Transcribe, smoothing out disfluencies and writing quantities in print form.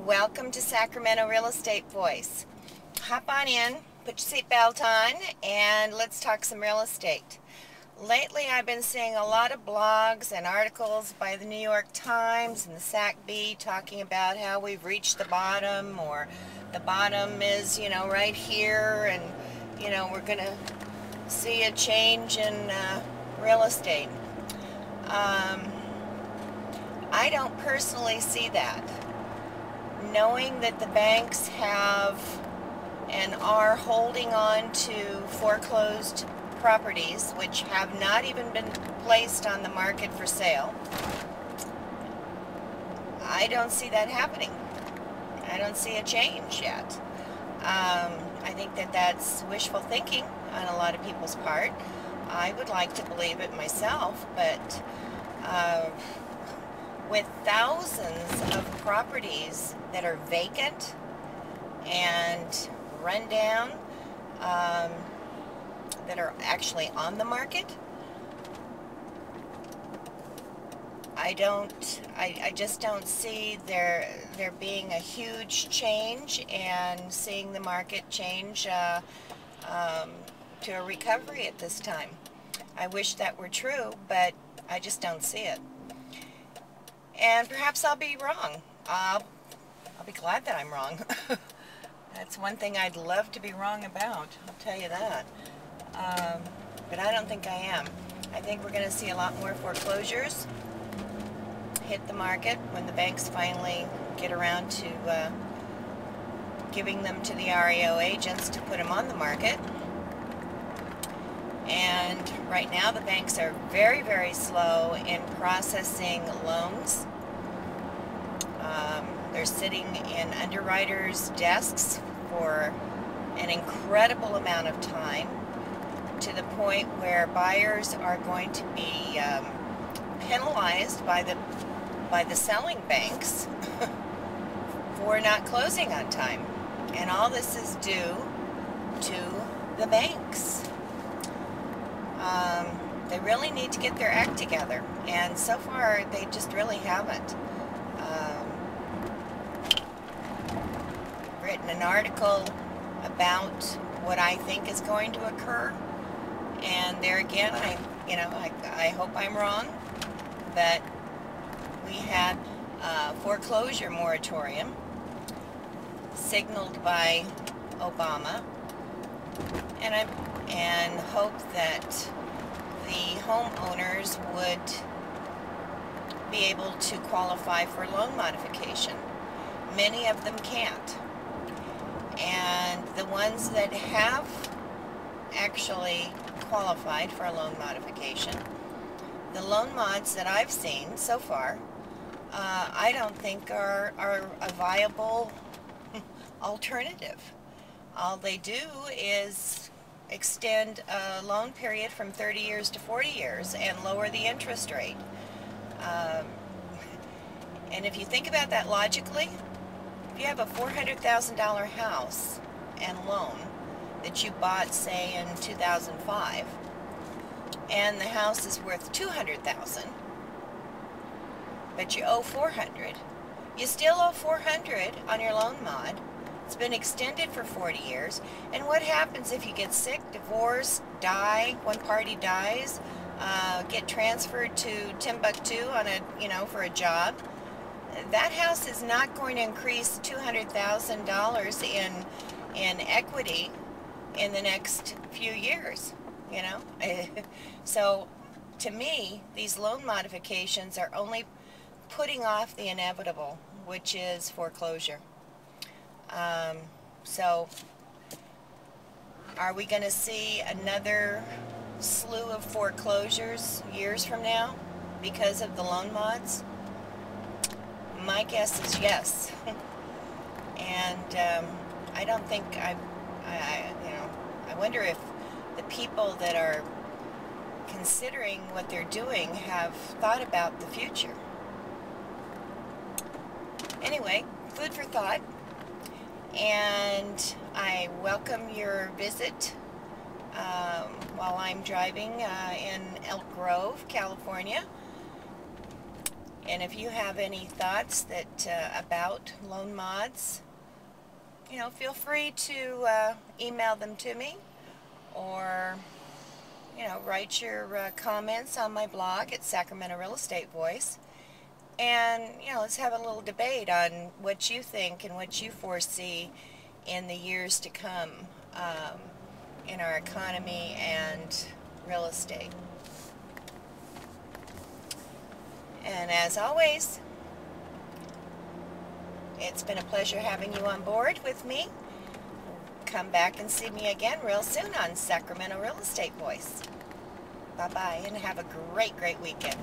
Welcome to Sacramento Real Estate Voice. Hop on in, put your seatbelt on, and let's talk some real estate. Lately I've been seeing a lot of blogs and articles by the New York Times and the SACB talking about how we've reached the bottom, or the bottom is, right here, and, we're going to see a change in real estate. I don't personally see that. Knowing that the banks have and are holding on to foreclosed properties which have not even been placed on the market for sale, I don't see that happening. I don't see a change yet. I think that that's wishful thinking on a lot of people's part. I would like to believe it myself, but with thousands of properties that are vacant and run down, that are actually on the market, I just don't see there being a huge change and seeing the market change to a recovery at this time. I wish that were true, but I just don't see it. And perhaps I'll be wrong. I'll be glad that I'm wrong. That's one thing I'd love to be wrong about, I'll tell you that. But I don't think I am. I think we're going to see a lot more foreclosures hit the market when the banks finally get around to giving them to the REO agents to put them on the market. And right now the banks are very, very slow in processing loans. They're sitting in underwriters' desks for an incredible amount of time, to the point where buyers are going to be penalized by the selling banks for not closing on time. And all this is due to the banks. They really need to get their act together, and so far they just really haven't. Written an article about what I think is going to occur, and there again, I hope I'm wrong, but we had a foreclosure moratorium signaled by Obama, and hope that the homeowners would be able to qualify for loan modification. Many of them can't. And the ones that have actually qualified for a loan modification, the loan mods that I've seen so far, I don't think are a viable alternative. All they do is extend a loan period from 30 years to 40 years and lower the interest rate. And if you think about that logically, if you have a $400,000 house and loan that you bought, say, in 2005, and the house is worth $200,000, but you owe $400,000, you still owe $400,000 on your loan mod. It's been extended for 40 years. And what happens if you get sick, divorce, die, one party dies, get transferred to Timbuktu on for a job? That house is not going to increase $200,000 in equity in the next few years, So to me, these loan modifications are only putting off the inevitable, which is foreclosure. So are we going to see another slew of foreclosures years from now because of the loan mods? My guess is yes. And I don't think I wonder if the people that are considering what they're doing have thought about the future. Anyway, food for thought. And I welcome your visit while I'm driving in Elk Grove, California. And if you have any thoughts that about loan mods, feel free to email them to me, or write your comments on my blog at Sacramento Real Estate Voice. And let's have a little debate on what you think and what you foresee in the years to come, in our economy and real estate. And as always, it's been a pleasure having you on board with me. Come back and see me again real soon on Sacramento Real Estate Voice. Bye-bye, and have a great, great weekend.